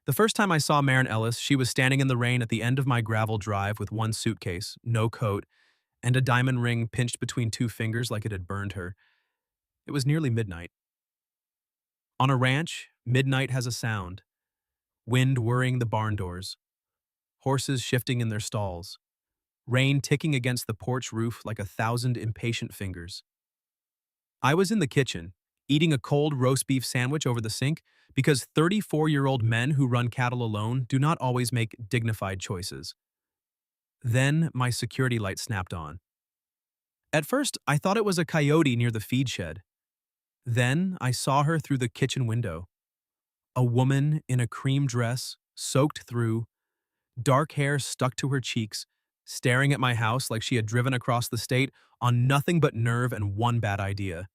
The first time I saw Maren Ellis, she was standing in the rain at the end of my gravel drive with one suitcase, no coat, and a diamond ring pinched between two fingers like it had burned her. It was nearly midnight. On a ranch, midnight has a sound: wind whirring the barn doors, horses shifting in their stalls, rain ticking against the porch roof like 1,000 impatient fingers. I was in the kitchen, eating a cold roast beef sandwich over the sink because 34-year-old men who run cattle alone do not always make dignified choices. Then my security light snapped on. At first, I thought it was a coyote near the feed shed. Then I saw her through the kitchen window. A woman in a cream dress, soaked through, dark hair stuck to her cheeks, staring at my house like she had driven across the state on nothing but nerve and one bad idea.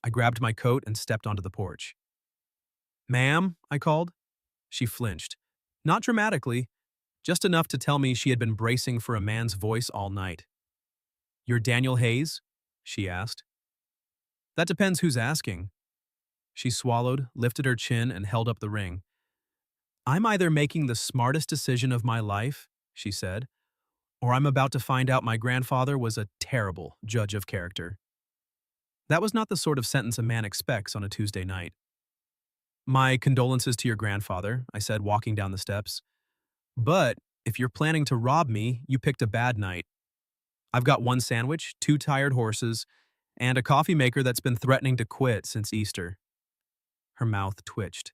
I grabbed my coat and stepped onto the porch. "Ma'am," I called. She flinched. Not dramatically, just enough to tell me she had been bracing for a man's voice all night. "You're Daniel Hayes?" she asked. "That depends who's asking." She swallowed, lifted her chin, and held up the ring. "I'm either making the smartest decision of my life," she said, "or I'm about to find out my grandfather was a terrible judge of character." That was not the sort of sentence a man expects on a Tuesday night. "My condolences to your grandfather," I said, walking down the steps. "But if you're planning to rob me, you picked a bad night. I've got one sandwich, two tired horses, and a coffee maker that's been threatening to quit since Easter." Her mouth twitched.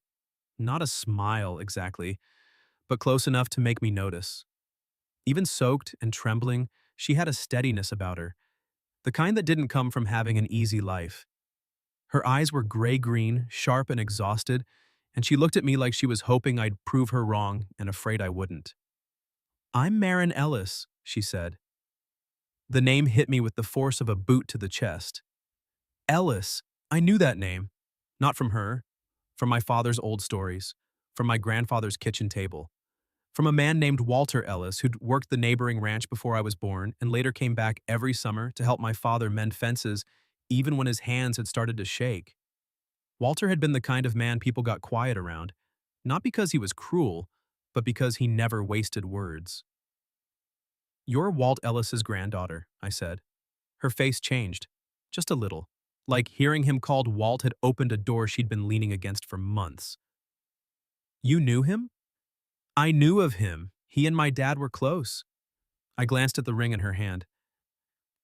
Not a smile, exactly, but close enough to make me notice. Even soaked and trembling, she had a steadiness about her, the kind that didn't come from having an easy life. Her eyes were gray-green, sharp and exhausted, and she looked at me like she was hoping I'd prove her wrong and afraid I wouldn't. "I'm Maren Ellis," she said. The name hit me with the force of a boot to the chest. Ellis. I knew that name. Not from her. From my father's old stories. From my grandfather's kitchen table. From a man named Walter Ellis who'd worked the neighboring ranch before I was born and later came back every summer to help my father mend fences even when his hands had started to shake. Walter had been the kind of man people got quiet around, not because he was cruel, but because he never wasted words. "You're Walt Ellis's granddaughter," I said. Her face changed, just a little, like hearing him called Walt had opened a door she'd been leaning against for months. "You knew him?" "I knew of him. He and my dad were close." I glanced at the ring in her hand.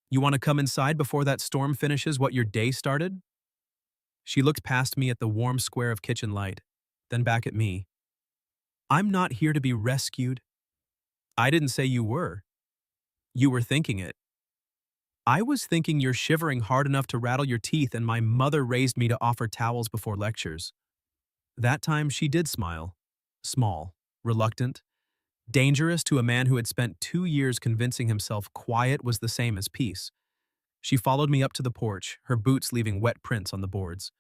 "You want to come inside before that storm finishes what your day started?" She looked past me at the warm square of kitchen light, then back at me. "I'm not here to be rescued." "I didn't say you were." "You were thinking it." "I was thinking you're shivering hard enough to rattle your teeth and my mother raised me to offer towels before lectures." That time she did smile. Small, reluctant, dangerous to a man who had spent 2 years convincing himself quiet was the same as peace. She followed me up to the porch, her boots leaving wet prints on the boards.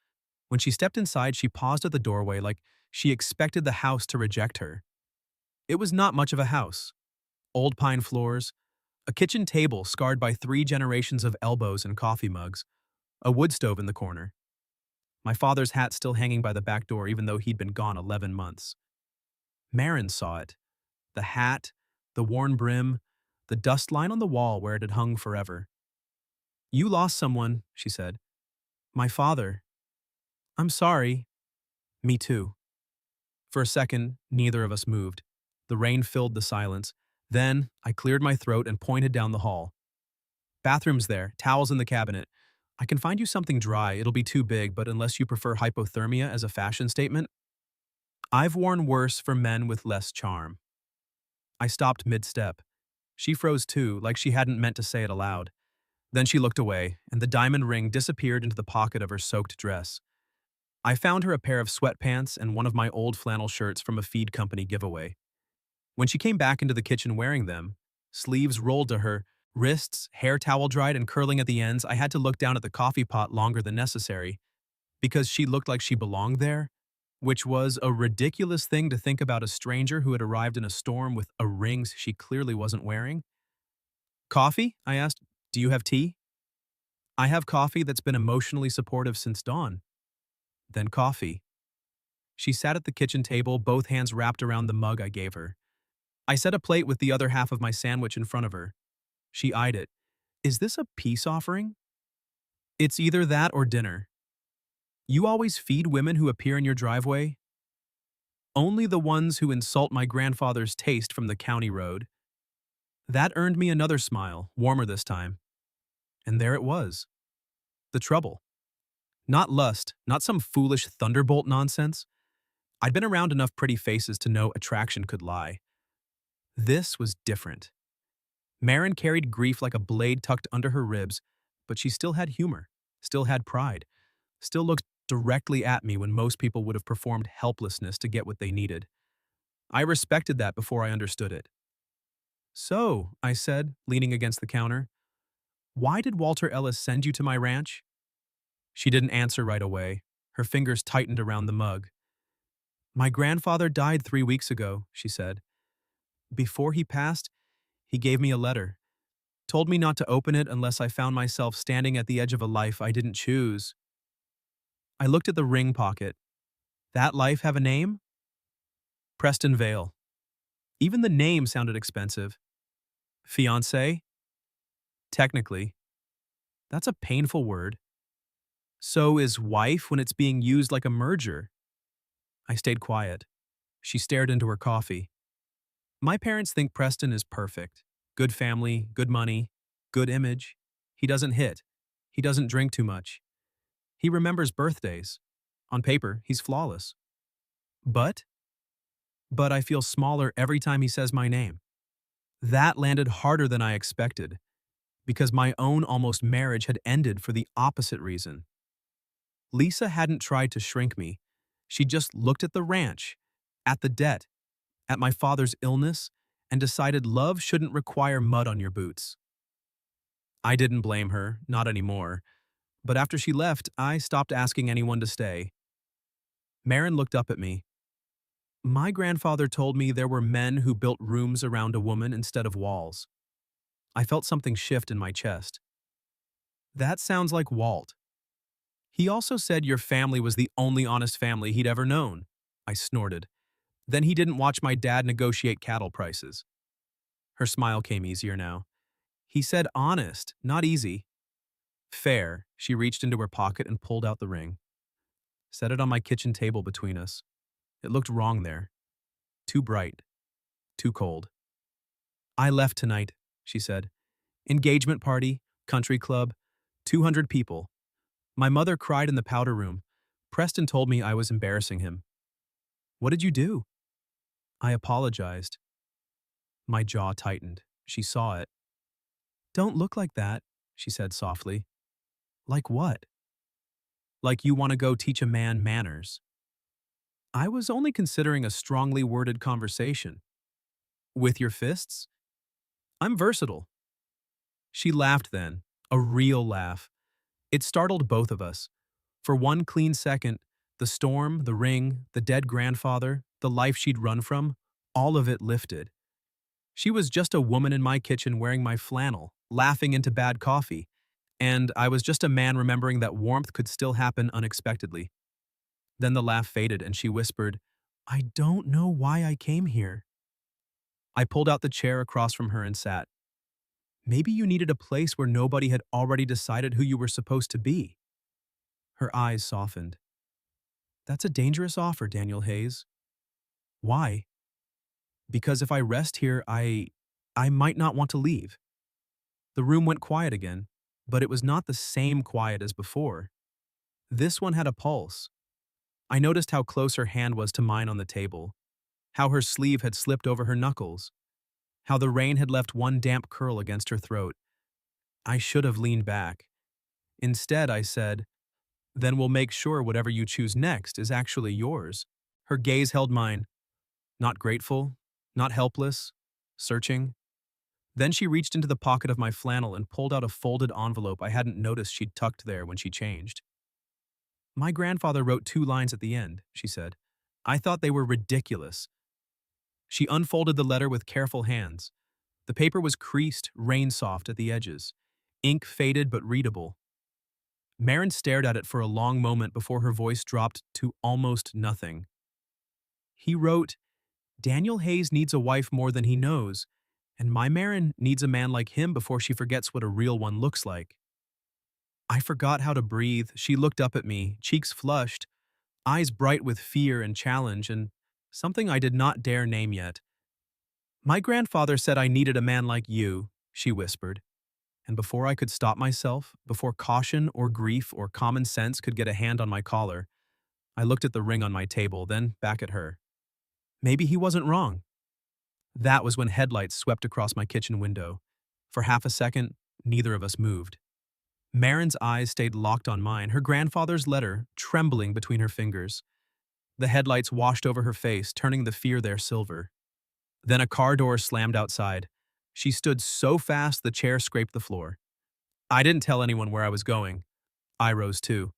When she stepped inside, she paused at the doorway like she expected the house to reject her. It was not much of a house. Old pine floors, a kitchen table scarred by 3 generations of elbows and coffee mugs, a wood stove in the corner. My father's hat still hanging by the back door even though he'd been gone 11 months. Maren saw it. The hat, the worn brim, the dust line on the wall where it had hung forever. "You lost someone," she said. "My father." "I'm sorry." "Me too." For a second, neither of us moved. The rain filled the silence. Then, I cleared my throat and pointed down the hall. "Bathroom's there, towels in the cabinet. I can find you something dry, it'll be too big, but unless you prefer hypothermia as a fashion statement." I've worn worse for men with less charm. I stopped mid-step. She froze too, like she hadn't meant to say it aloud. Then she looked away, and the diamond ring disappeared into the pocket of her soaked dress. I found her a pair of sweatpants and one of my old flannel shirts from a feed company giveaway. When she came back into the kitchen wearing them, sleeves rolled to her, wrists, hair towel dried and curling at the ends, I had to look down at the coffee pot longer than necessary, because she looked like she belonged there, which was a ridiculous thing to think about a stranger who had arrived in a storm with a ring she clearly wasn't wearing. "Coffee?" I asked. "Do you have tea?" "I have coffee that's been emotionally supportive since dawn." "Then coffee." She sat at the kitchen table, both hands wrapped around the mug I gave her. I set a plate with the other half of my sandwich in front of her. She eyed it. Is this a peace offering? It's either that or dinner. You always feed women who appear in your driveway? Only the ones who insult my grandfather's taste from the county road. That earned me another smile, warmer this time. And there it was. The trouble. Not lust, not some foolish thunderbolt nonsense. I'd been around enough pretty faces to know attraction could lie. This was different. Maren carried grief like a blade tucked under her ribs, but she still had humor, still had pride, still looked directly at me when most people would have performed helplessness to get what they needed. I respected that before I understood it. So, I said, leaning against the counter, why did Walter Ellis send you to my ranch? She didn't answer right away. Her fingers tightened around the mug. My grandfather died 3 weeks ago, she said. Before he passed, he gave me a letter. Told me not to open it unless I found myself standing at the edge of a life I didn't choose. I looked at the ring pocket. That life have a name? Preston Vale. Even the name sounded expensive. Fiancé? Technically. That's a painful word. So is wife when it's being used like a merger. I stayed quiet. She stared into her coffee. My parents think Preston is perfect. Good family, good money, good image. He doesn't hit. He doesn't drink too much. He remembers birthdays. On paper, he's flawless. But I feel smaller every time he says my name. That landed harder than I expected, because my own almost marriage had ended for the opposite reason. Lisa hadn't tried to shrink me. She just looked at the ranch, at the debt, at my father's illness, and decided love shouldn't require mud on your boots. I didn't blame her, not anymore, but after she left, I stopped asking anyone to stay. Maren looked up at me. My grandfather told me there were men who built rooms around a woman instead of walls. I felt something shift in my chest. That sounds like Walt. He also said your family was the only honest family he'd ever known. I snorted. Then he didn't watch my dad negotiate cattle prices. Her smile came easier now. He said honest, not easy. Fair. She reached into her pocket and pulled out the ring. Set it on my kitchen table between us. It looked wrong there. Too bright. Too cold. I left tonight, she said. Engagement party, country club, 200 people. My mother cried in the powder room. Preston told me I was embarrassing him. What did you do? I apologized. My jaw tightened. She saw it. Don't look like that, she said softly. Like what? Like you want to go teach a man manners. I was only considering a strongly worded conversation. With your fists? I'm versatile. She laughed then, a real laugh. It startled both of us. For one clean second, the storm, the ring, the dead grandfather, the life she'd run from, all of it lifted. She was just a woman in my kitchen wearing my flannel, laughing into bad coffee, and I was just a man remembering that warmth could still happen unexpectedly. Then the laugh faded and she whispered, I don't know why I came here. I pulled out the chair across from her and sat. Maybe you needed a place where nobody had already decided who you were supposed to be. Her eyes softened. That's a dangerous offer, Daniel Hayes. Why? Because if I rest here, I might not want to leave. The room went quiet again, but it was not the same quiet as before. This one had a pulse. I noticed how close her hand was to mine on the table, how her sleeve had slipped over her knuckles, how the rain had left one damp curl against her throat. I should have leaned back. Instead, I said, then we'll make sure whatever you choose next is actually yours. Her gaze held mine. Not grateful, not helpless, searching. Then she reached into the pocket of my flannel and pulled out a folded envelope I hadn't noticed she'd tucked there when she changed. My grandfather wrote 2 lines at the end, she said. I thought they were ridiculous. She unfolded the letter with careful hands. The paper was creased, rain-soft at the edges. Ink faded but readable. Maren stared at it for a long moment before her voice dropped to almost nothing. He wrote, Daniel Hayes needs a wife more than he knows, and my Maren needs a man like him before she forgets what a real one looks like. I forgot how to breathe. She looked up at me, cheeks flushed, eyes bright with fear and challenge, and something I did not dare name yet. My grandfather said I needed a man like you, she whispered. And before I could stop myself, before caution or grief or common sense could get a hand on my collar, I looked at the ring on my table, then back at her. Maybe he wasn't wrong. That was when headlights swept across my kitchen window. For half a second, neither of us moved. Maren's eyes stayed locked on mine, her grandfather's letter trembling between her fingers. The headlights washed over her face, turning the fear there silver. Then a car door slammed outside. She stood so fast the chair scraped the floor. I didn't tell anyone where I was going. I rose too.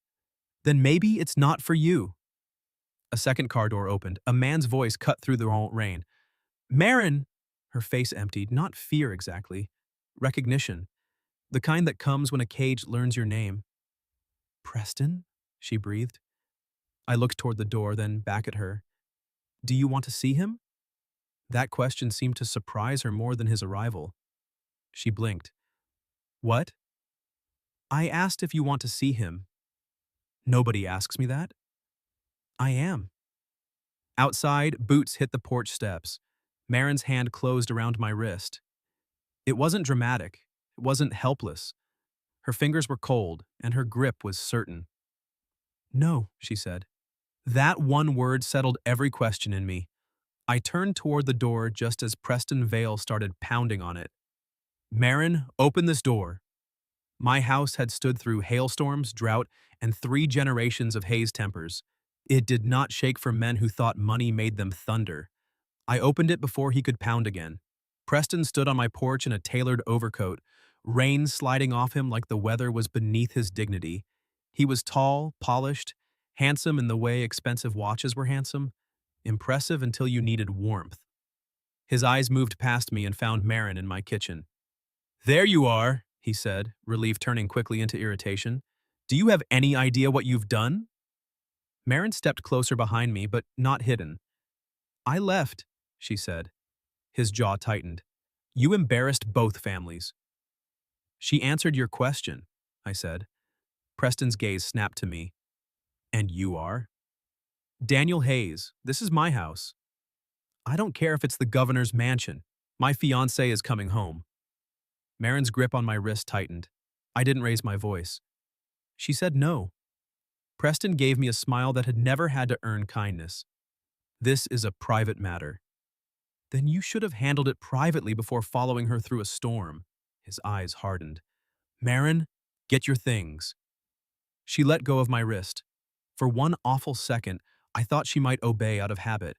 Then maybe it's not for you. A second car door opened. A man's voice cut through the rain. Maren! Her face emptied, not fear exactly. Recognition. The kind that comes when a cage learns your name. Preston? She breathed. I looked toward the door, then back at her. Do you want to see him? That question seemed to surprise her more than his arrival. She blinked. What? I asked if you want to see him. Nobody asks me that. I am. Outside, boots hit the porch steps. Maren's hand closed around my wrist. It wasn't dramatic. It wasn't helpless. Her fingers were cold, and her grip was certain. No, she said. That one word settled every question in me. I turned toward the door just as Preston Vale started pounding on it. Maren, open this door. My house had stood through hailstorms, drought, and 3 generations of Hayes tempers. It did not shake for men who thought money made them thunder. I opened it before he could pound again. Preston stood on my porch in a tailored overcoat, rain sliding off him like the weather was beneath his dignity. He was tall, polished, handsome in the way expensive watches were handsome, impressive until you needed warmth. His eyes moved past me and found Maren in my kitchen. There you are, he said, relief turning quickly into irritation. Do you have any idea what you've done? Maren stepped closer behind me, but not hidden. I left, she said. His jaw tightened. You embarrassed both families. She answered your question, I said. Preston's gaze snapped to me. And you are? Daniel Hayes, this is my house. I don't care if it's the governor's mansion. My fiancé is coming home. Maren's grip on my wrist tightened. I didn't raise my voice. She said no. Preston gave me a smile that had never had to earn kindness. This is a private matter. Then you should have handled it privately before following her through a storm. His eyes hardened. Maren, get your things. She let go of my wrist. For one awful second, I thought she might obey out of habit.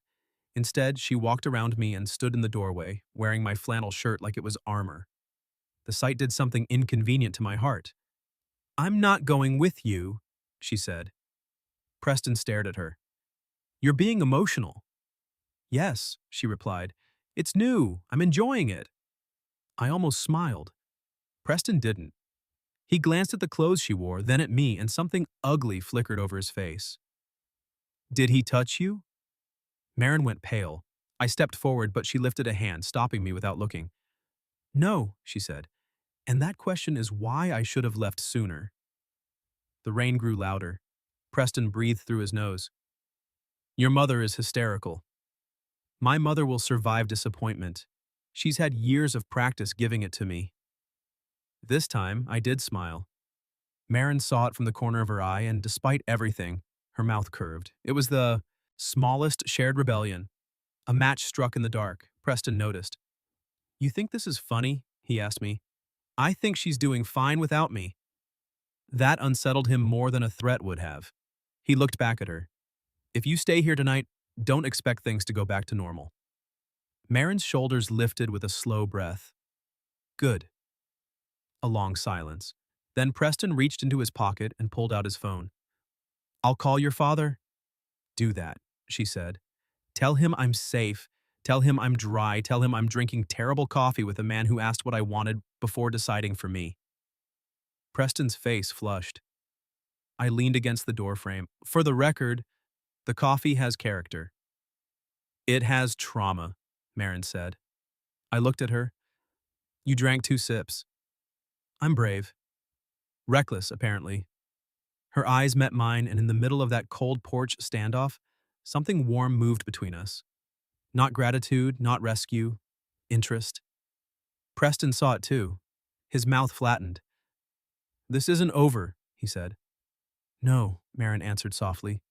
Instead, she walked around me and stood in the doorway, wearing my flannel shirt like it was armor. The sight did something inconvenient to my heart. I'm not going with you, she said. Preston stared at her. You're being emotional. Yes, she replied. It's new. I'm enjoying it. I almost smiled. Preston didn't. He glanced at the clothes she wore, then at me, and something ugly flickered over his face. Did he touch you? Maren went pale. I stepped forward, but she lifted a hand, stopping me without looking. No, she said. And that question is why I should have left sooner. The rain grew louder. Preston breathed through his nose. Your mother is hysterical. My mother will survive disappointment. She's had years of practice giving it to me. This time, I did smile. Maren saw it from the corner of her eye, and despite everything, her mouth curved. It was the smallest shared rebellion. A match struck in the dark, Preston noticed. You think this is funny? He asked me. I think she's doing fine without me. That unsettled him more than a threat would have. He looked back at her. If you stay here tonight, don't expect things to go back to normal. Maren's shoulders lifted with a slow breath. Good. A long silence. Then Preston reached into his pocket and pulled out his phone. I'll call your father. Do that, she said. Tell him I'm safe. Tell him I'm dry. Tell him I'm drinking terrible coffee with a man who asked what I wanted before deciding for me. Preston's face flushed. I leaned against the doorframe. For the record, the coffee has character. It has trauma, Maren said. I looked at her. You drank 2 sips. I'm brave. Reckless, apparently. Her eyes met mine, and in the middle of that cold porch standoff, something warm moved between us. Not gratitude, not rescue, interest. Preston saw it too. His mouth flattened. This isn't over, he said. No, Maren answered softly.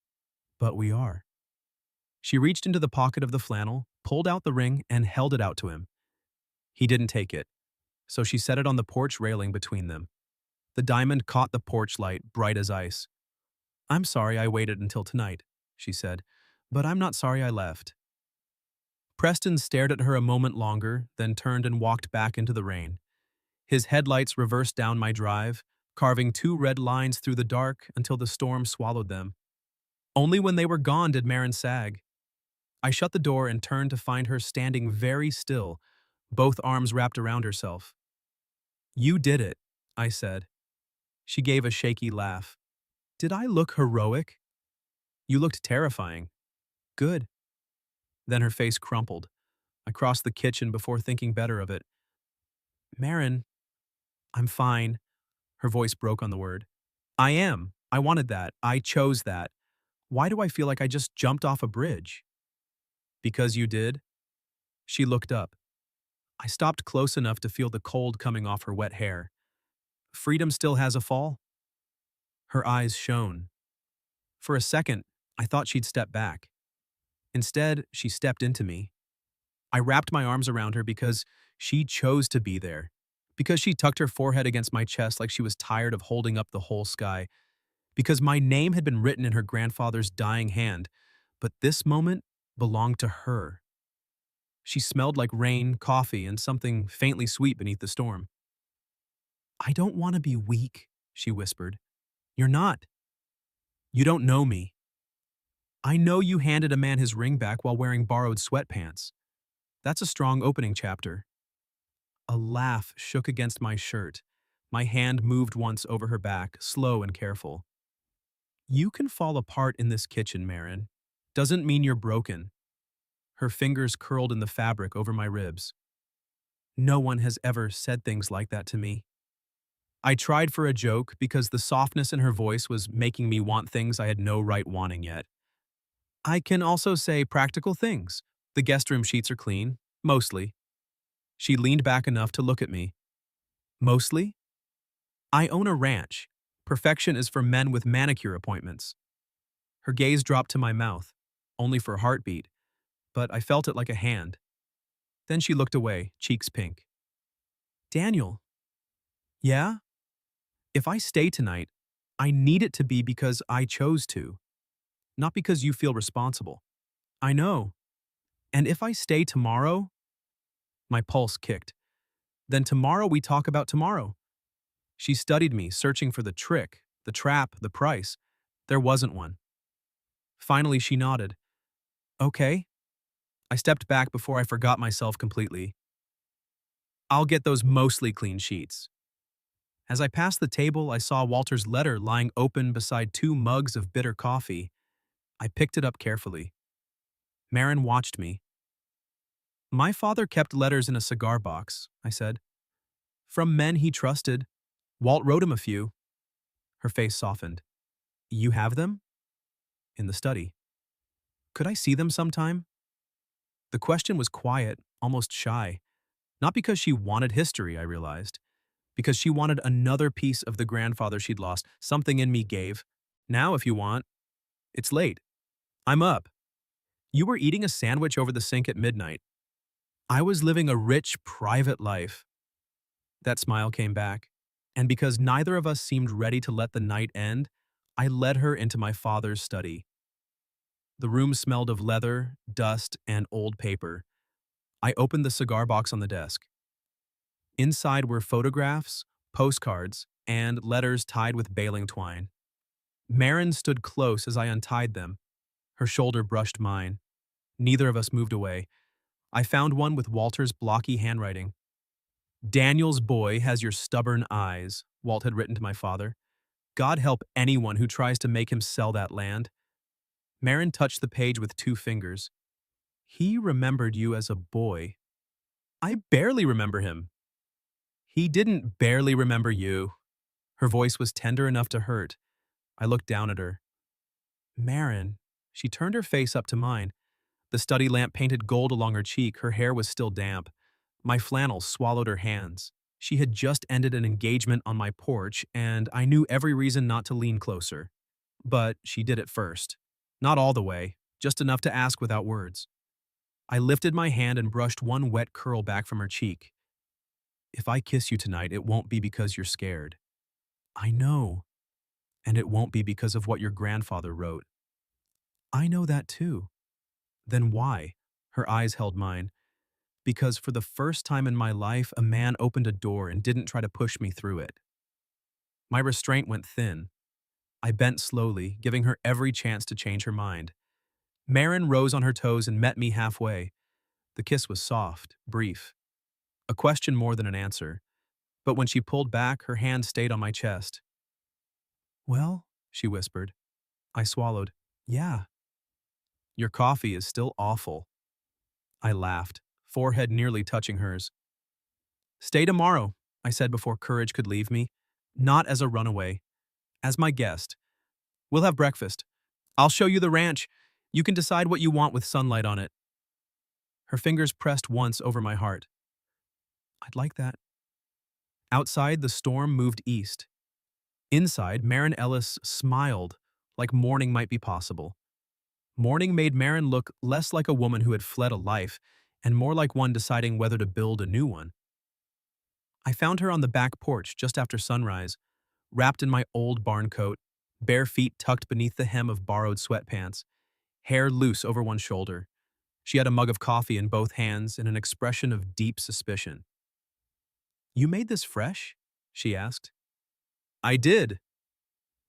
But we are. She reached into the pocket of the flannel, pulled out the ring, and held it out to him. He didn't take it, so she set it on the porch railing between them. The diamond caught the porch light, bright as ice. I'm sorry I waited until tonight, she said, but I'm not sorry I left. Preston stared at her a moment longer, then turned and walked back into the rain. His headlights reversed down my drive, carving 2 red lines through the dark until the storm swallowed them. Only when they were gone did Maren sag. I shut the door and turned to find her standing very still, both arms wrapped around herself. You did it, I said. She gave a shaky laugh. Did I look heroic? You looked terrifying. Good. Then her face crumpled. I crossed the kitchen before thinking better of it. Maren, I'm fine. Her voice broke on the word. I am. I wanted that. I chose that. Why do I feel like I just jumped off a bridge? Because you did? She looked up. I stopped close enough to feel the cold coming off her wet hair. Freedom still has a fall? Her eyes shone. For a second, I thought she'd step back. Instead, she stepped into me. I wrapped my arms around her because she chose to be there, because she tucked her forehead against my chest like she was tired of holding up the whole sky, because my name had been written in her grandfather's dying hand, but this moment belonged to her. She smelled like rain, coffee, and something faintly sweet beneath the storm. I don't want to be weak, she whispered. You're not. You don't know me. I know you handed a man his ring back while wearing borrowed sweatpants. That's a strong opening chapter. A laugh shook against my shirt. My hand moved once over her back, slow and careful. You can fall apart in this kitchen, Maren. Doesn't mean you're broken. Her fingers curled in the fabric over my ribs. No one has ever said things like that to me. I tried for a joke because the softness in her voice was making me want things I had no right wanting yet. I can also say practical things. The guest room sheets are clean, mostly. She leaned back enough to look at me. Mostly? I own a ranch. Perfection is for men with manicure appointments. Her gaze dropped to my mouth, only for a heartbeat, but I felt it like a hand. Then she looked away, cheeks pink. Daniel. Yeah? If I stay tonight, I need it to be because I chose to, not because you feel responsible. I know. And if I stay tomorrow, my pulse kicked. Then tomorrow we talk about tomorrow. She studied me, searching for the trick, the trap, the price. There wasn't one. Finally, she nodded. Okay. I stepped back before I forgot myself completely. I'll get those mostly clean sheets. As I passed the table, I saw Walter's letter lying open beside 2 mugs of bitter coffee. I picked it up carefully. Maren watched me. My father kept letters in a cigar box, I said. From men he trusted. Walt wrote him a few. Her face softened. You have them? In the study. Could I see them sometime? The question was quiet, almost shy. Not because she wanted history, I realized. Because she wanted another piece of the grandfather she'd lost. Something in me gave. Now, if you want. It's late. I'm up. You were eating a sandwich over the sink at midnight. I was living a rich, private life. That smile came back. And because neither of us seemed ready to let the night end, I led her into my father's study. The room smelled of leather, dust, and old paper. I opened the cigar box on the desk. Inside were photographs, postcards, and letters tied with baling twine. Maren stood close as I untied them. Her shoulder brushed mine. Neither of us moved away. I found one with Walter's blocky handwriting. Daniel's boy has your stubborn eyes, Walt had written to my father. God help anyone who tries to make him sell that land. Maren touched the page with 2 fingers. He remembered you as a boy. I barely remember him. He didn't barely remember you. Her voice was tender enough to hurt. I looked down at her. Maren. She turned her face up to mine. The study lamp painted gold along her cheek. Her hair was still damp. My flannel swallowed her hands. She had just ended an engagement on my porch, and I knew every reason not to lean closer. But she did it first. Not all the way, just enough to ask without words. I lifted my hand and brushed one wet curl back from her cheek. If I kiss you tonight, it won't be because you're scared. I know. And it won't be because of what your grandfather wrote. I know that too. Then why? Her eyes held mine. Because for the first time in my life, a man opened a door and didn't try to push me through it. My restraint went thin. I bent slowly, giving her every chance to change her mind. Maren rose on her toes and met me halfway. The kiss was soft, brief. A question more than an answer. But when she pulled back, her hand stayed on my chest. Well, she whispered. I swallowed. Yeah. Your coffee is still awful. I laughed, forehead nearly touching hers. Stay tomorrow, I said before courage could leave me. Not as a runaway. As my guest. We'll have breakfast. I'll show you the ranch. You can decide what you want with sunlight on it. Her fingers pressed once over my heart. I'd like that. Outside, the storm moved east. Inside, Maren Ellis smiled, like morning might be possible. Morning made Maren look less like a woman who had fled a life and more like one deciding whether to build a new one. I found her on the back porch just after sunrise, wrapped in my old barn coat, bare feet tucked beneath the hem of borrowed sweatpants, hair loose over one shoulder. She had a mug of coffee in both hands and an expression of deep suspicion. You made this fresh? She asked. I did.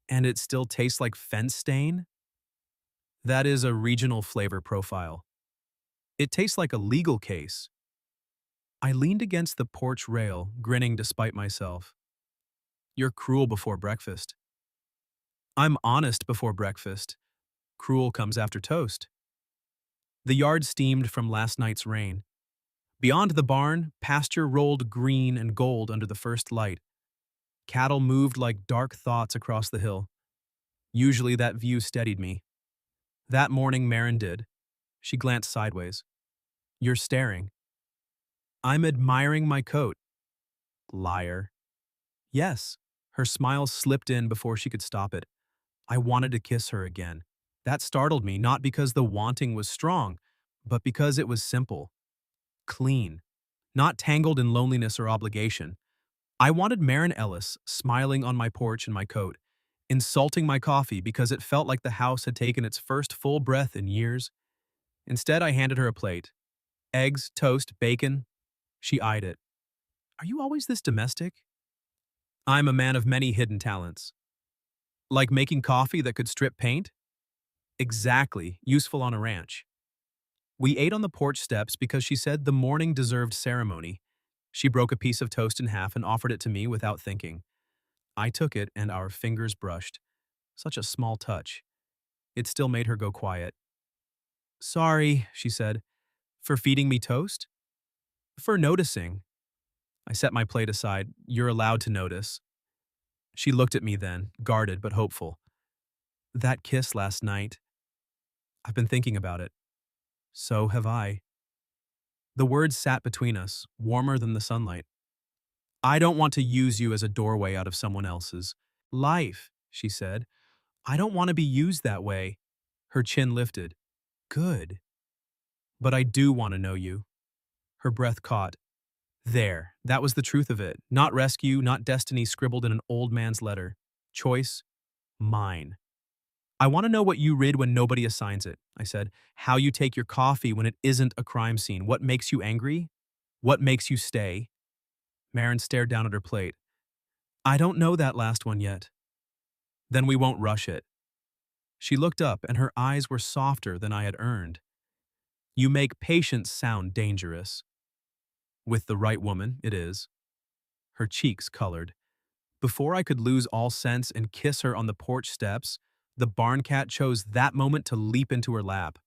And it still tastes like fence stain? That is a regional flavor profile. It tastes like a legal case. I leaned against the porch rail, grinning despite myself. You're cruel before breakfast. I'm honest before breakfast. Cruel comes after toast. The yard steamed from last night's rain. Beyond the barn, pasture rolled green and gold under the first light. Cattle moved like dark thoughts across the hill. Usually that view steadied me. That morning Maren did. She glanced sideways. You're staring. I'm admiring my coat. Liar. Yes. Her smile slipped in before she could stop it. I wanted to kiss her again. That startled me, not because the wanting was strong, but because it was simple. Clean. Not tangled in loneliness or obligation. I wanted Maren Ellis smiling on my porch in my coat, insulting my coffee because it felt like the house had taken its first full breath in years. Instead, I handed her a plate. Eggs, toast, bacon. She eyed it. Are you always this domestic? I'm a man of many hidden talents. Like making coffee that could strip paint? Exactly, useful on a ranch. We ate on the porch steps because she said the morning deserved ceremony. She broke a piece of toast in half and offered it to me without thinking. I took it and our fingers brushed. Such a small touch. It still made her go quiet. Sorry, she said. For feeding me toast? For noticing. I set my plate aside. You're allowed to notice. She looked at me then, guarded but hopeful. That kiss last night. I've been thinking about it. So have I. The words sat between us, warmer than the sunlight. I don't want to use you as a doorway out of someone else's life, she said. I don't want to be used that way. Her chin lifted. Good. But I do want to know you. Her breath caught. There, that was the truth of it. Not rescue, not destiny scribbled in an old man's letter. Choice, mine. I want to know what you read when nobody assigns it, I said. How you take your coffee when it isn't a crime scene. What makes you angry? What makes you stay? Maren stared down at her plate. I don't know that last one yet. Then we won't rush it. She looked up and her eyes were softer than I had earned. You make patience sound dangerous. With the right woman, it is. Her cheeks colored. Before I could lose all sense and kiss her on the porch steps, the barn cat chose that moment to leap into her lap.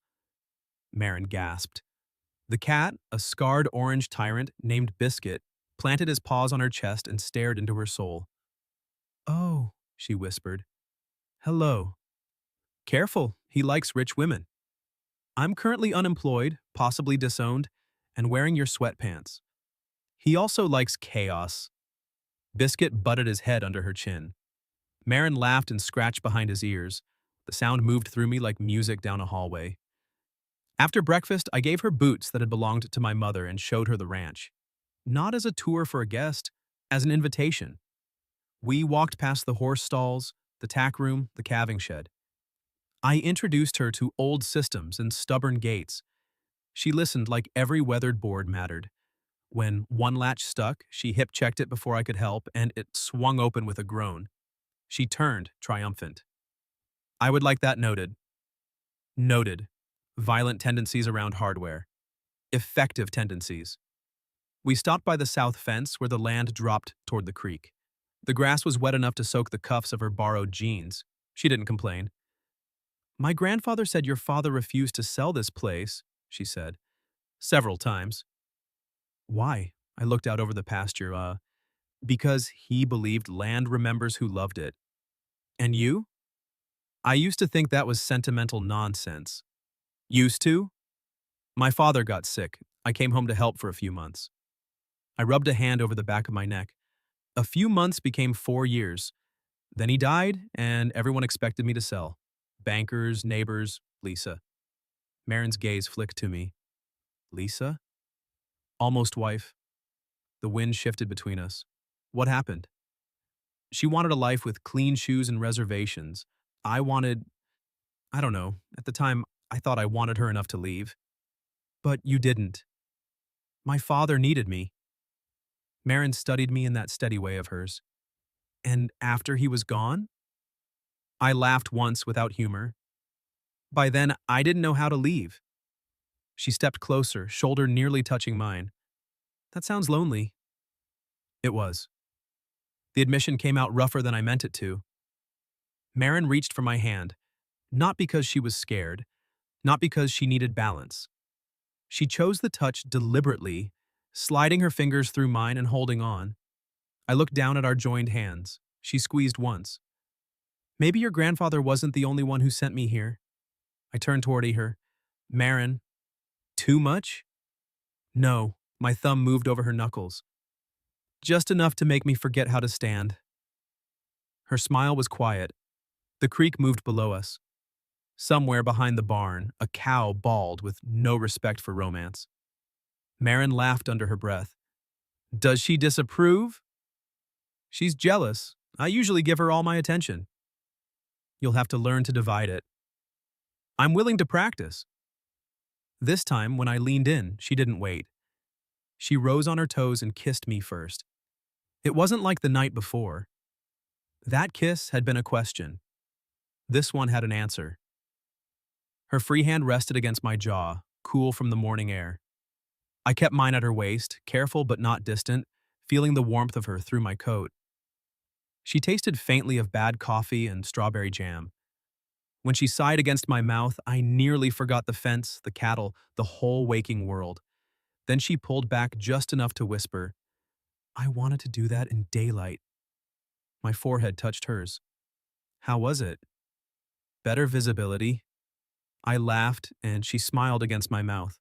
Maren gasped. The cat, a scarred orange tyrant named Biscuit, planted his paws on her chest and stared into her soul. Oh, she whispered. Hello. Careful, he likes rich women. I'm currently unemployed, possibly disowned, and wearing your sweatpants. He also likes chaos. Biscuit butted his head under her chin. Maren laughed and scratched behind his ears. The sound moved through me like music down a hallway. After breakfast, I gave her boots that had belonged to my mother and showed her the ranch. Not as a tour for a guest, as an invitation. We walked past the horse stalls, the tack room, the calving shed. I introduced her to old systems and stubborn gates. She listened like every weathered board mattered. When one latch stuck, she hip-checked it before I could help, and it swung open with a groan. She turned, triumphant. I would like that noted. Noted. Violent tendencies around hardware. Effective tendencies. We stopped by the south fence where the land dropped toward the creek. The grass was wet enough to soak the cuffs of her borrowed jeans. She didn't complain. My grandfather said your father refused to sell this place, she said. Several times. Why? I looked out over the pasture. Because he believed land remembers who loved it. And you? I used to think that was sentimental nonsense. Used to? My father got sick. I came home to help for a few months. I rubbed a hand over the back of my neck. A few months became 4 years. Then he died, and everyone expected me to sell. Bankers, neighbors, Lisa. Maren's gaze flicked to me. Lisa? Almost wife. The wind shifted between us. What happened? She wanted a life with clean shoes and reservations. I don't know. At the time, I thought I wanted her enough to leave. But you didn't. My father needed me. Maren studied me in that steady way of hers. And after he was gone? I laughed once without humor. By then, I didn't know how to leave. She stepped closer, shoulder nearly touching mine. That sounds lonely. It was. The admission came out rougher than I meant it to. Maren reached for my hand, not because she was scared, not because she needed balance. She chose the touch deliberately, sliding her fingers through mine and holding on. I looked down at our joined hands. She squeezed once. Maybe your grandfather wasn't the only one who sent me here. I turned toward her. Maren. Too much? No, my thumb moved over her knuckles. Just enough to make me forget how to stand. Her smile was quiet. The creek moved below us. Somewhere behind the barn, a cow bawled with no respect for romance. Maren laughed under her breath. Does she disapprove? She's jealous. I usually give her all my attention. You'll have to learn to divide it. I'm willing to practice. This time, when I leaned in, she didn't wait. She rose on her toes and kissed me first. It wasn't like the night before. That kiss had been a question. This one had an answer. Her free hand rested against my jaw, cool from the morning air. I kept mine at her waist, careful but not distant, feeling the warmth of her through my coat. She tasted faintly of bad coffee and strawberry jam. When she sighed against my mouth, I nearly forgot the fence, the cattle, the whole waking world. Then she pulled back just enough to whisper, I wanted to do that in daylight. My forehead touched hers. How was it? Better visibility. I laughed, and she smiled against my mouth.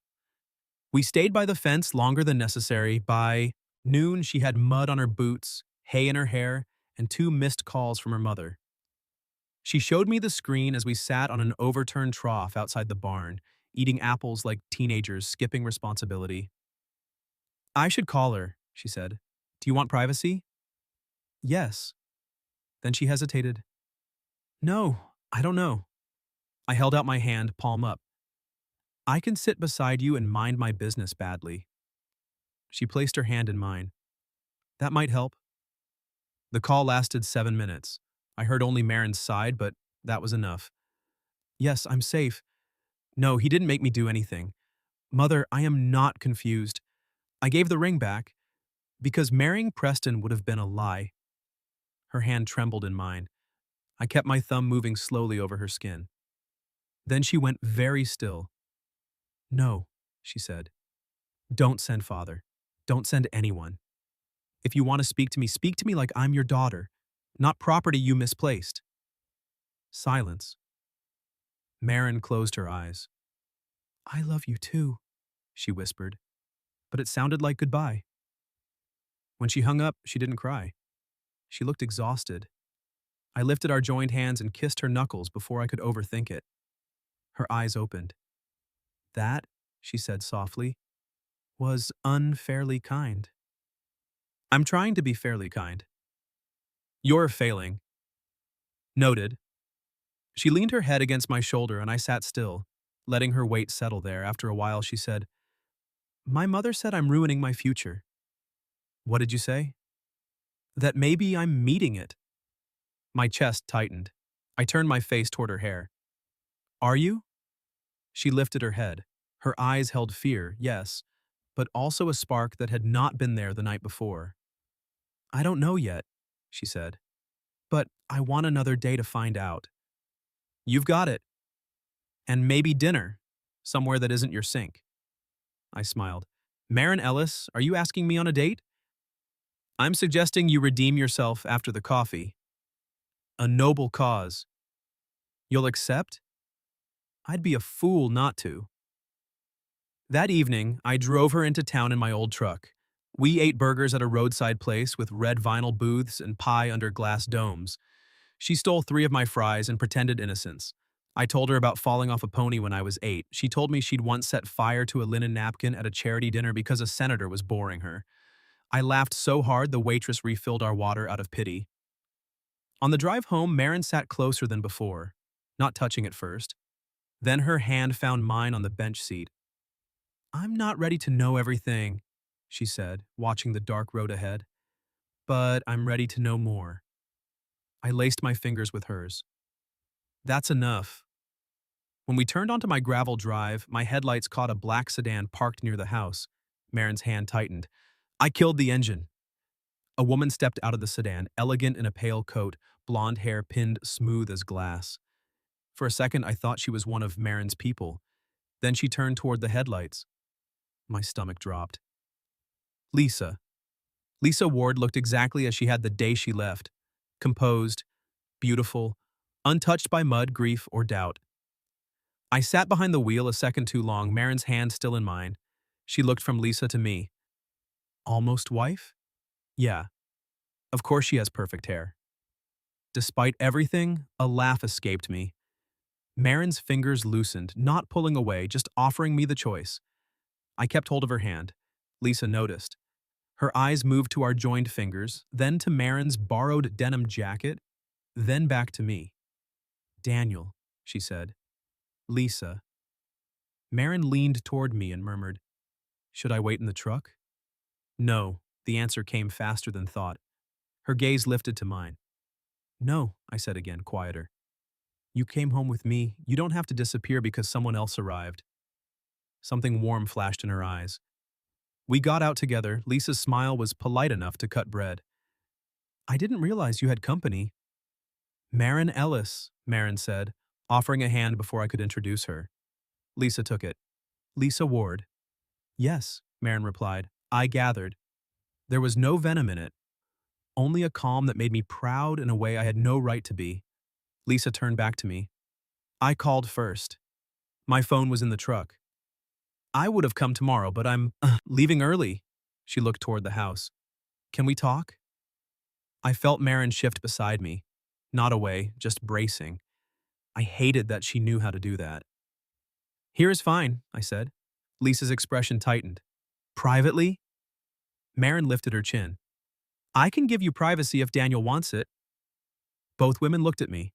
We stayed by the fence longer than necessary. By noon, she had mud on her boots, hay in her hair, and 2 missed calls from her mother. She showed me the screen as we sat on an overturned trough outside the barn, eating apples like teenagers skipping responsibility. I should call her, she said. Do you want privacy? Yes. Then she hesitated. No, I don't know. I held out my hand, palm up. I can sit beside you and mind my business badly. She placed her hand in mine. That might help. The call lasted 7 minutes. I heard only Maren's side, but that was enough. Yes, I'm safe. No, he didn't make me do anything. Mother, I am not confused. I gave the ring back because marrying Preston would have been a lie. Her hand trembled in mine. I kept my thumb moving slowly over her skin. Then she went very still. No, she said. Don't send father. Don't send anyone. If you want to speak to me like I'm your daughter, not property you misplaced. Silence. Maren closed her eyes. I love you too, she whispered, but it sounded like goodbye. When she hung up, she didn't cry. She looked exhausted. I lifted our joined hands and kissed her knuckles before I could overthink it. Her eyes opened. That, she said softly, was unfairly kind. I'm trying to be fairly kind. You're failing. Noted. She leaned her head against my shoulder and I sat still, letting her weight settle there. After a while, she said, My mother said I'm ruining my future. What did you say? That maybe I'm meeting it. My chest tightened. I turned my face toward her hair. Are you? She lifted her head. Her eyes held fear, yes, but also a spark that had not been there the night before. I don't know yet, she said, but I want another day to find out. You've got it. And maybe dinner, somewhere that isn't your sink. I smiled. Maren Ellis, are you asking me on a date? I'm suggesting you redeem yourself after the coffee. A noble cause. You'll accept? I'd be a fool not to. That evening, I drove her into town in my old truck. We ate burgers at a roadside place with red vinyl booths and pie under glass domes. She stole 3 of my fries and pretended innocence. I told her about falling off a pony when I was 8. She told me she'd once set fire to a linen napkin at a charity dinner because a senator was boring her. I laughed so hard the waitress refilled our water out of pity. On the drive home, Maren sat closer than before, not touching at first. Then her hand found mine on the bench seat. I'm not ready to know everything, she said, watching the dark road ahead. But I'm ready to know more. I laced my fingers with hers. That's enough. When we turned onto my gravel drive, my headlights caught a black sedan parked near the house. Maren's hand tightened. I killed the engine. A woman stepped out of the sedan, elegant in a pale coat, blonde hair pinned smooth as glass. For a second, I thought she was one of Maren's people. Then she turned toward the headlights. My stomach dropped. Lisa. Lisa Ward looked exactly as she had the day she left. Composed, beautiful, untouched by mud, grief, or doubt. I sat behind the wheel a second too long, Maren's hand still in mine. She looked from Lisa to me. Almost wife? Yeah. Of course she has perfect hair. Despite everything, a laugh escaped me. Maren's fingers loosened, not pulling away, just offering me the choice. I kept hold of her hand. Lisa noticed. Her eyes moved to our joined fingers, then to Maren's borrowed denim jacket, then back to me. Daniel, she said. Lisa. Maren leaned toward me and murmured, Should I wait in the truck? No, the answer came faster than thought. Her gaze lifted to mine. No, I said again, quieter. You came home with me. You don't have to disappear because someone else arrived. Something warm flashed in her eyes. We got out together. Lisa's smile was polite enough to cut bread. I didn't realize you had company. Maren Ellis, Maren said, offering a hand before I could introduce her. Lisa took it. Lisa Ward. Yes, Maren replied. I gathered. There was no venom in it, only a calm that made me proud in a way I had no right to be. Lisa turned back to me. I called first. My phone was in the truck. I would have come tomorrow, but I'm leaving early. She looked toward the house. Can we talk? I felt Maren shift beside me. Not away, just bracing. I hated that she knew how to do that. Here is fine, I said. Lisa's expression tightened. Privately? Maren lifted her chin. I can give you privacy if Daniel wants it. Both women looked at me.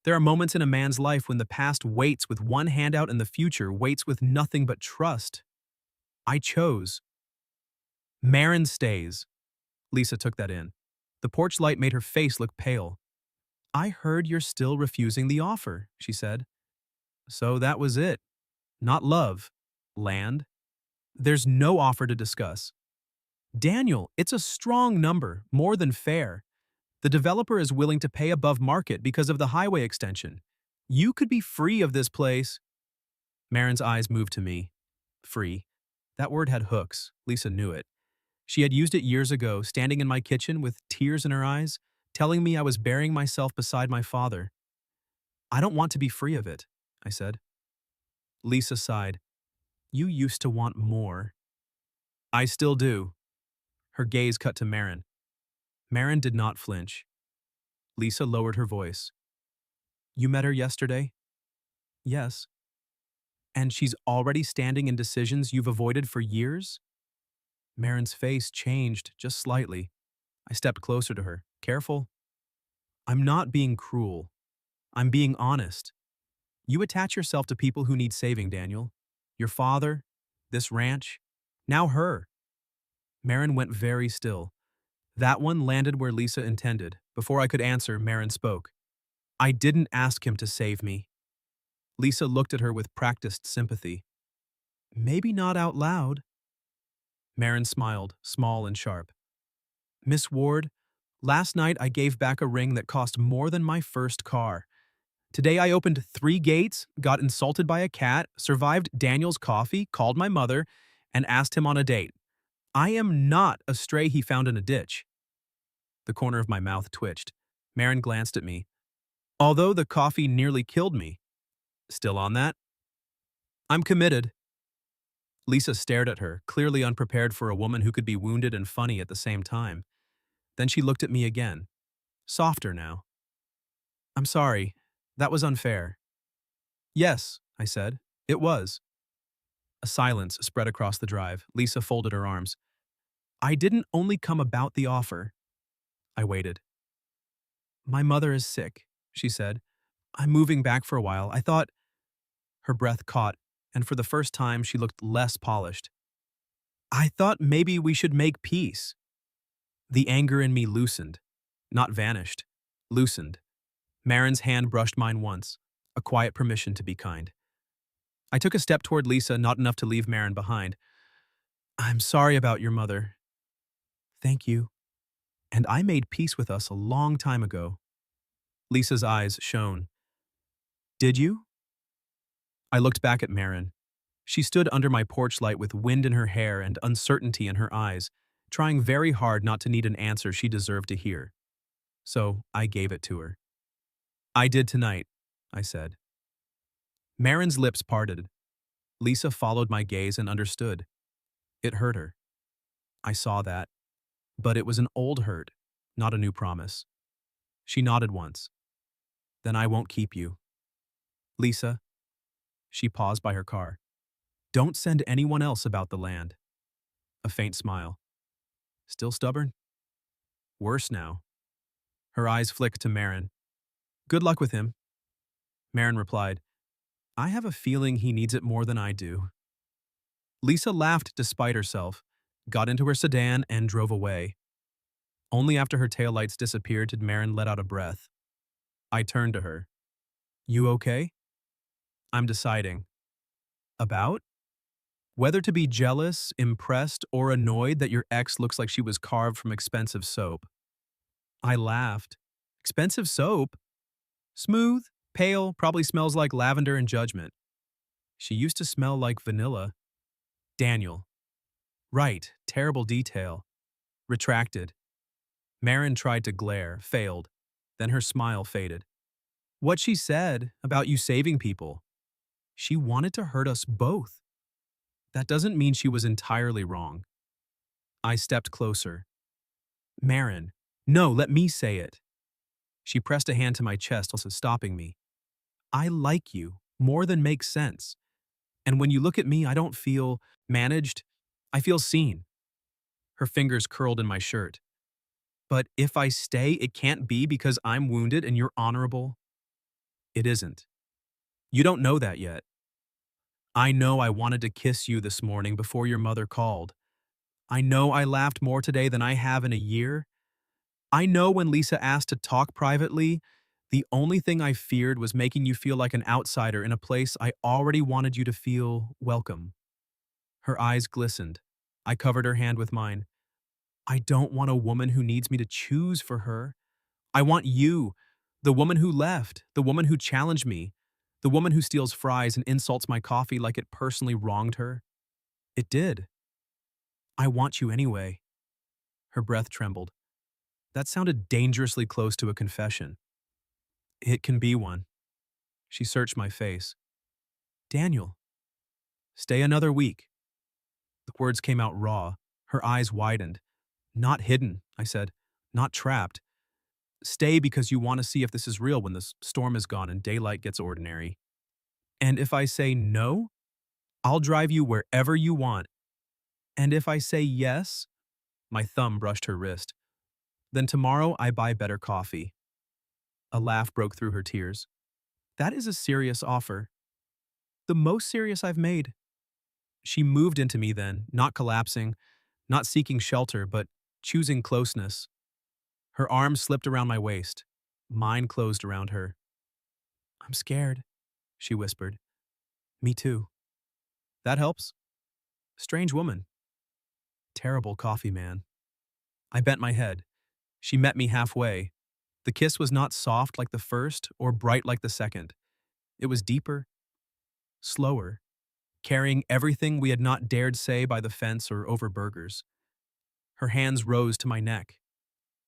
There are moments in a man's life when the past waits with one hand out and the future waits with nothing but trust. I chose. Maren stays. Lisa took that in. The porch light made her face look pale. I heard you're still refusing the offer, she said. So that was it. Not love. Land. There's no offer to discuss. Daniel, it's a strong number, more than fair. The developer is willing to pay above market because of the highway extension. You could be free of this place. Maren's eyes moved to me. Free. That word had hooks. Lisa knew it. She had used it years ago, standing in my kitchen with tears in her eyes, telling me I was burying myself beside my father. I don't want to be free of it, I said. Lisa sighed. You used to want more. I still do. Her gaze cut to Maren. Maren did not flinch. Lisa lowered her voice. You met her yesterday? Yes. And she's already standing in decisions you've avoided for years? Maren's face changed just slightly. I stepped closer to her. Careful. I'm not being cruel. I'm being honest. You attach yourself to people who need saving, Daniel. Your father, this ranch, now her. Maren went very still. That one landed where Lisa intended. Before I could answer, Maren spoke. I didn't ask him to save me. Lisa looked at her with practiced sympathy. Maybe not out loud. Maren smiled, small and sharp. Miss Ward, last night I gave back a ring that cost more than my first car. Today I opened 3 gates, got insulted by a cat, survived Daniel's coffee, called my mother, and asked him on a date. I am not a stray he found in a ditch. The corner of my mouth twitched. Maren glanced at me. Although the coffee nearly killed me. Still on that? I'm committed. Lisa stared at her, clearly unprepared for a woman who could be wounded and funny at the same time. Then she looked at me again. Softer now. I'm sorry. That was unfair. Yes, I said. It was. A silence spread across the drive. Lisa folded her arms. I didn't only come about the offer. I waited. My mother is sick, she said. I'm moving back for a while. I thought. Her breath caught, and for the first time she looked less polished. I thought maybe we should make peace. The anger in me loosened. Not vanished. Loosened. Maren's hand brushed mine once, a quiet permission to be kind. I took a step toward Lisa, not enough to leave Maren behind. I'm sorry about your mother. Thank you. And I made peace with us a long time ago. Lisa's eyes shone. Did you? I looked back at Maren. She stood under my porch light with wind in her hair and uncertainty in her eyes, trying very hard not to need an answer she deserved to hear. So I gave it to her. I did tonight, I said. Maren's lips parted. Lisa followed my gaze and understood. It hurt her. I saw that. But it was an old hurt, not a new promise. She nodded once. Then I won't keep you. Lisa. She paused by her car. Don't send anyone else about the land. A faint smile. Still stubborn? Worse now. Her eyes flicked to Maren. Good luck with him. Maren replied, I have a feeling he needs it more than I do. Lisa laughed despite herself, got into her sedan, and drove away. Only after her taillights disappeared did Maren let out a breath. I turned to her. You okay? I'm deciding. About? Whether to be jealous, impressed, or annoyed that your ex looks like she was carved from expensive soap. I laughed. Expensive soap? Smooth, pale, probably smells like lavender and judgment. She used to smell like vanilla. Daniel. Right, terrible detail. Retracted. Maren tried to glare, failed. Then her smile faded. What she said about you saving people. She wanted to hurt us both. That doesn't mean she was entirely wrong. I stepped closer. Maren, no, let me say it. She pressed a hand to my chest, also stopping me. I like you more than makes sense. And when you look at me, I don't feel managed. I feel seen. Her fingers curled in my shirt. But if I stay, it can't be because I'm wounded and you're honorable. It isn't. You don't know that yet. I know I wanted to kiss you this morning before your mother called. I know I laughed more today than I have in a year. I know when Lisa asked to talk privately, the only thing I feared was making you feel like an outsider in a place I already wanted you to feel welcome. Her eyes glistened. I covered her hand with mine. I don't want a woman who needs me to choose for her. I want you, the woman who left, the woman who challenged me, the woman who steals fries and insults my coffee like it personally wronged her. It did. I want you anyway. Her breath trembled. That sounded dangerously close to a confession. It can be one. She searched my face. Daniel, stay another week. The words came out raw. Her eyes widened. Not hidden, I said. Not trapped. Stay because you want to see if this is real when the storm is gone and daylight gets ordinary. And if I say no, I'll drive you wherever you want. And if I say yes, my thumb brushed her wrist. Then tomorrow I buy better coffee. A laugh broke through her tears. That is a serious offer. The most serious I've made. She moved into me then, not collapsing, not seeking shelter, but choosing closeness. Her arms slipped around my waist. Mine closed around her. I'm scared, she whispered. Me too. That helps. Strange woman. Terrible coffee man. I bent my head. She met me halfway. The kiss was not soft like the first or bright like the second. It was deeper, slower, carrying everything we had not dared say by the fence or over burgers. Her hands rose to my neck.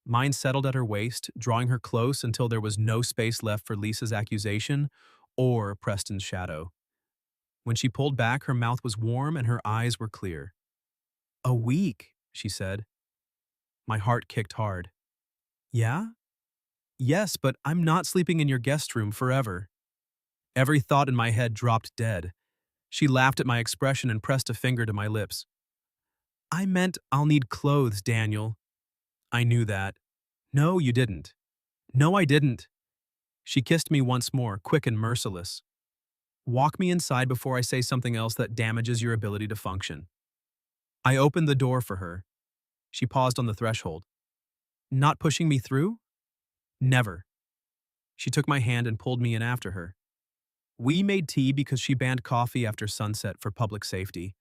Mine settled at her waist, drawing her close until there was no space left for Lisa's accusation or Preston's shadow. When she pulled back, her mouth was warm and her eyes were clear. A week, she said. My heart kicked hard. Yeah? Yes, but I'm not sleeping in your guest room forever. Every thought in my head dropped dead. She laughed at my expression and pressed a finger to my lips. I meant I'll need clothes, Daniel. I knew that. No, you didn't. No, I didn't. She kissed me once more, quick and merciless. Walk me inside before I say something else that damages your ability to function. I opened the door for her. She paused on the threshold. Not pushing me through? Never. She took my hand and pulled me in after her. We made tea because she banned coffee after sunset for public safety.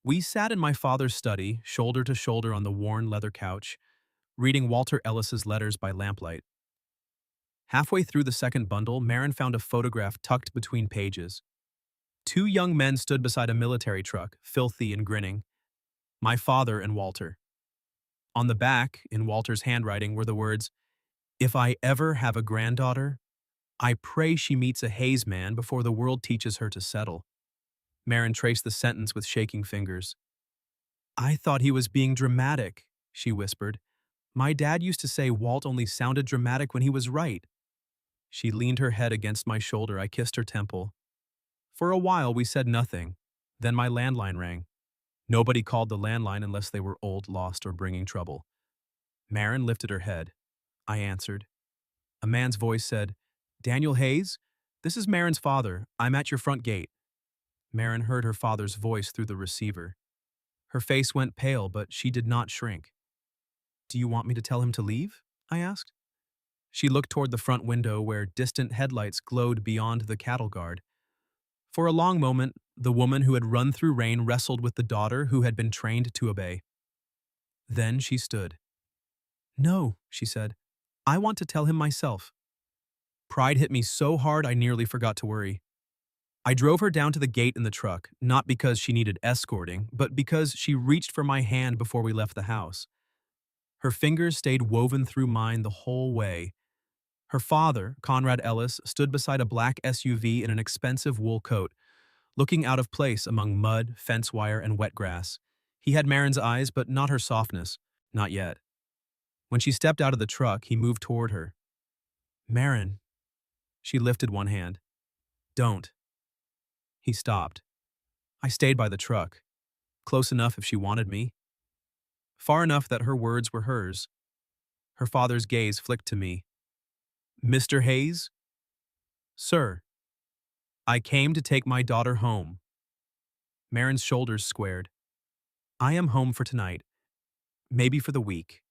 We sat in my father's study, shoulder to shoulder on the worn leather couch, reading Walter Ellis's letters by lamplight. Halfway through the second bundle, Maren found a photograph tucked between pages. Two young men stood beside a military truck, filthy and grinning. My father and Walter. On the back, in Walter's handwriting, were the words, "If I ever have a granddaughter, I pray she meets a Hayes man before the world teaches her to settle." Maren traced the sentence with shaking fingers. I thought he was being dramatic, she whispered. My dad used to say Walt only sounded dramatic when he was right. She leaned her head against my shoulder. I kissed her temple. For a while, we said nothing. Then my landline rang. Nobody called the landline unless they were old, lost, or bringing trouble. Maren lifted her head. I answered. A man's voice said, Daniel Hayes? This is Maren's father. I'm at your front gate. Maren heard her father's voice through the receiver. Her face went pale, but she did not shrink. Do you want me to tell him to leave? I asked. She looked toward the front window where distant headlights glowed beyond the cattle guard. For a long moment, the woman who had run through rain wrestled with the daughter who had been trained to obey. Then she stood. No, she said. I want to tell him myself. Pride hit me so hard I nearly forgot to worry. I drove her down to the gate in the truck, not because she needed escorting, but because she reached for my hand before we left the house. Her fingers stayed woven through mine the whole way. Her father, Maren Ellis, stood beside a black SUV in an expensive wool coat, looking out of place among mud, fence wire, and wet grass. He had Maren's eyes, but not her softness. Not yet. When she stepped out of the truck, he moved toward her. Maren. She lifted one hand. Don't. He stopped. I stayed by the truck, close enough if she wanted me. Far enough that her words were hers. Her father's gaze flicked to me. Mr. Hayes? Sir. I came to take my daughter home. Maren's shoulders squared. I am home for tonight. Maybe for the week.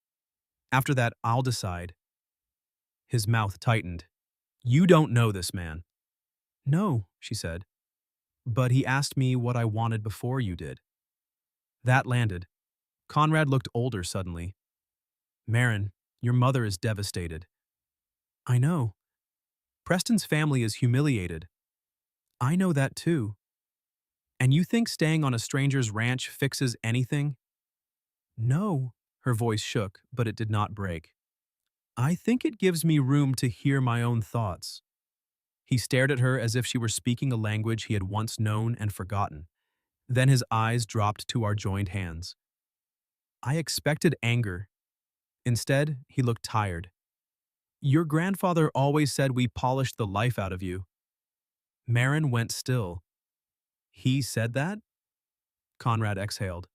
After that, I'll decide. His mouth tightened. You don't know this man. No, she said. But he asked me what I wanted before you did. That landed. Conrad looked older suddenly. Maren, your mother is devastated. I know. Preston's family is humiliated. I know that too. And you think staying on a stranger's ranch fixes anything? No. Her voice shook, but it did not break. I think it gives me room to hear my own thoughts. He stared at her as if she were speaking a language he had once known and forgotten. Then his eyes dropped to our joined hands. I expected anger. Instead, he looked tired. Your grandfather always said we polished the life out of you. Maren went still. He said that? Conrad exhaled.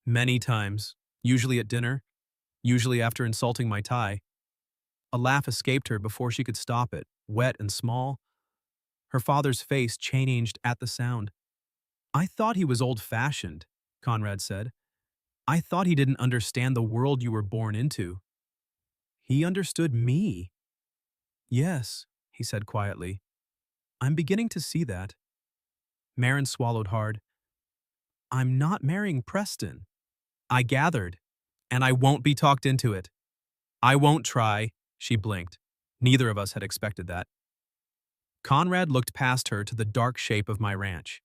Many times, usually at dinner, usually after insulting my tie. A laugh escaped her before she could stop it, wet and small. Her father's face changed at the sound. I thought he was old-fashioned, Conrad said. I thought he didn't understand the world you were born into. He understood me. Yes, he said quietly. I'm beginning to see that. Maren swallowed hard. I'm not marrying Preston. I gathered, and I won't be talked into it. I won't try, she blinked. Neither of us had expected that. Conrad looked past her to the dark shape of my ranch.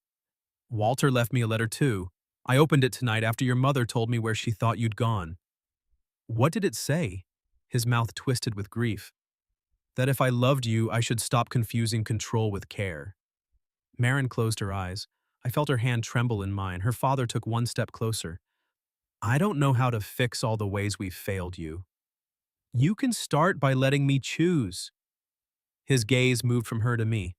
Walter left me a letter too. I opened it tonight after your mother told me where she thought you'd gone. What did it say? His mouth twisted with grief. That if I loved you, I should stop confusing control with care. Maren closed her eyes. I felt her hand tremble in mine. Her father took one step closer. I don't know how to fix all the ways we've failed you. You can start by letting me choose. His gaze moved from her to me.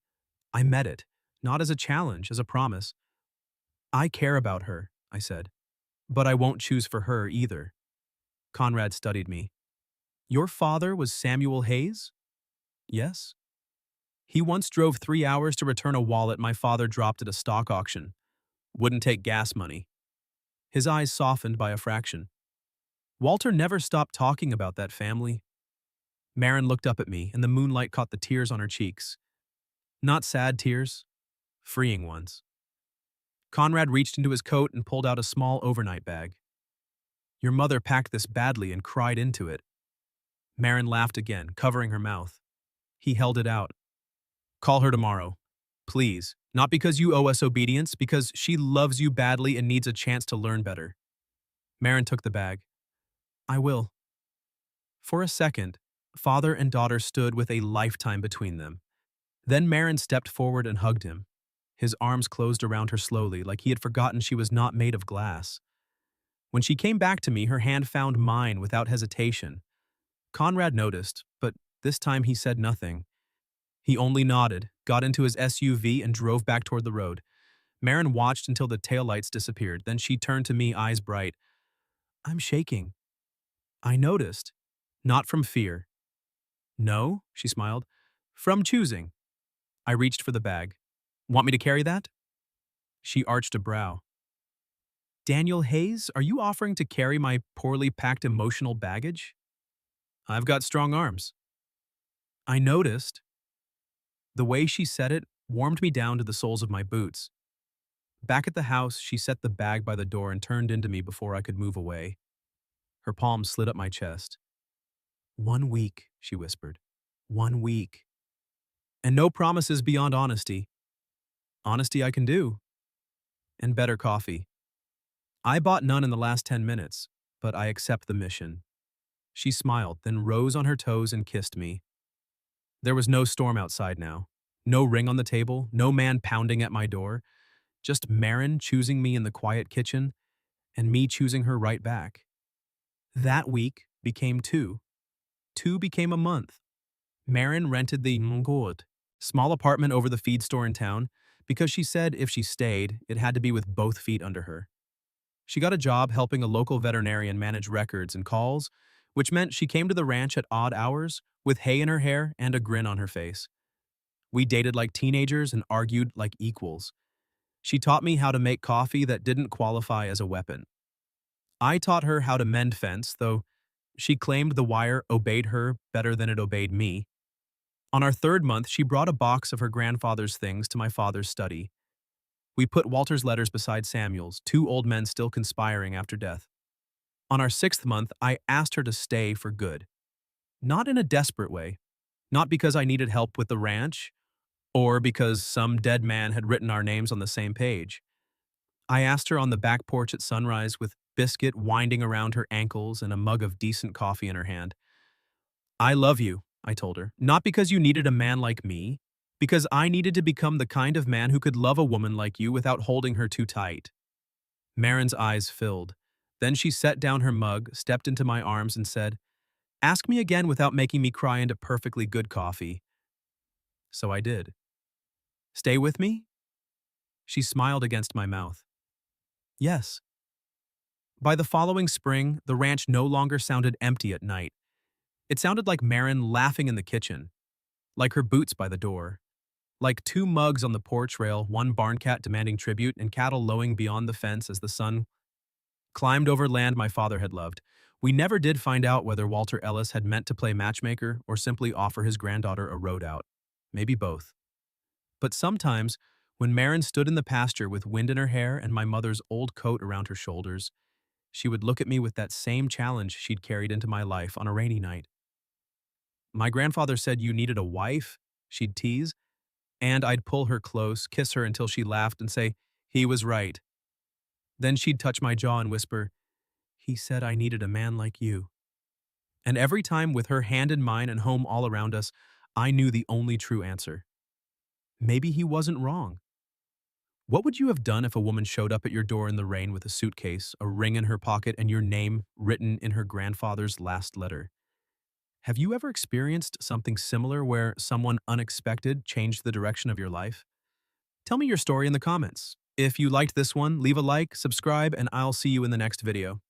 I met it, not as a challenge, as a promise. I care about her, I said, but I won't choose for her either. Conrad studied me. Your father was Samuel Hayes? Yes. He once drove 3 hours to return a wallet my father dropped at a stock auction. Wouldn't take gas money. His eyes softened by a fraction. Walter never stopped talking about that family. Maren looked up at me, and the moonlight caught the tears on her cheeks. Not sad tears, freeing ones. Conrad reached into his coat and pulled out a small overnight bag. Your mother packed this badly and cried into it. Maren laughed again, covering her mouth. He held it out. Call her tomorrow. Please. Not because you owe us obedience, because she loves you badly and needs a chance to learn better. Maren took the bag. I will. For a second, father and daughter stood with a lifetime between them. Then Maren stepped forward and hugged him. His arms closed around her slowly, like he had forgotten she was not made of glass. When she came back to me, her hand found mine without hesitation. Conrad noticed, but this time he said nothing. He only nodded, got into his SUV, and drove back toward the road. Maren watched until the taillights disappeared. Then she turned to me, eyes bright. I'm shaking. I noticed. Not from fear. No, she smiled. From choosing. I reached for the bag. Want me to carry that? She arched a brow. Daniel Hayes, are you offering to carry my poorly packed emotional baggage? I've got strong arms. I noticed. The way she said it warmed me down to the soles of my boots. Back at the house, she set the bag by the door and turned into me before I could move away. Her palm slid up my chest. 1 week, she whispered. 1 week. And no promises beyond honesty. Honesty I can do. And better coffee. I bought none in the last 10 minutes, but I accept the mission. She smiled, then rose on her toes and kissed me. There was no storm outside now. No ring on the table, no man pounding at my door. Just Maren choosing me in the quiet kitchen, and me choosing her right back. That week became 2. 2 became a month. Maren rented the Ngod, small apartment over the feed store in town, because she said if she stayed, it had to be with both feet under her. She got a job helping a local veterinarian manage records and calls, which meant she came to the ranch at odd hours, with hay in her hair and a grin on her face. We dated like teenagers and argued like equals. She taught me how to make coffee that didn't qualify as a weapon. I taught her how to mend fence, though she claimed the wire obeyed her better than it obeyed me. On our 3rd month, she brought a box of her grandfather's things to my father's study. We put Walter's letters beside Samuel's, 2 old men still conspiring after death. On our 6th month, I asked her to stay for good. Not in a desperate way. Not because I needed help with the ranch, or because some dead man had written our names on the same page. I asked her on the back porch at sunrise with biscuit winding around her ankles and a mug of decent coffee in her hand. I love you, I told her, not because you needed a man like me, because I needed to become the kind of man who could love a woman like you without holding her too tight. Maren's eyes filled. Then she set down her mug, stepped into my arms, and said, "Ask me again without making me cry into perfectly good coffee." So I did. "Stay with me?" She smiled against my mouth. "Yes." By the following spring, the ranch no longer sounded empty at night. It sounded like Maren laughing in the kitchen, like her boots by the door, like two mugs on the porch rail, one barn cat demanding tribute, and cattle lowing beyond the fence as the sun climbed over land my father had loved. We never did find out whether Walter Ellis had meant to play matchmaker or simply offer his granddaughter a road out. Maybe both. But sometimes, when Maren stood in the pasture with wind in her hair and my mother's old coat around her shoulders, she would look at me with that same challenge she'd carried into my life on a rainy night. "My grandfather said you needed a wife," she'd tease, and I'd pull her close, kiss her until she laughed and say, "He was right." Then she'd touch my jaw and whisper, "He said I needed a man like you." And every time, with her hand in mine and home all around us, I knew the only true answer. Maybe he wasn't wrong. What would you have done if a woman showed up at your door in the rain with a suitcase, a ring in her pocket, and your name written in her grandfather's last letter? Have you ever experienced something similar where someone unexpected changed the direction of your life? Tell me your story in the comments. If you liked this one, leave a like, subscribe, and I'll see you in the next video.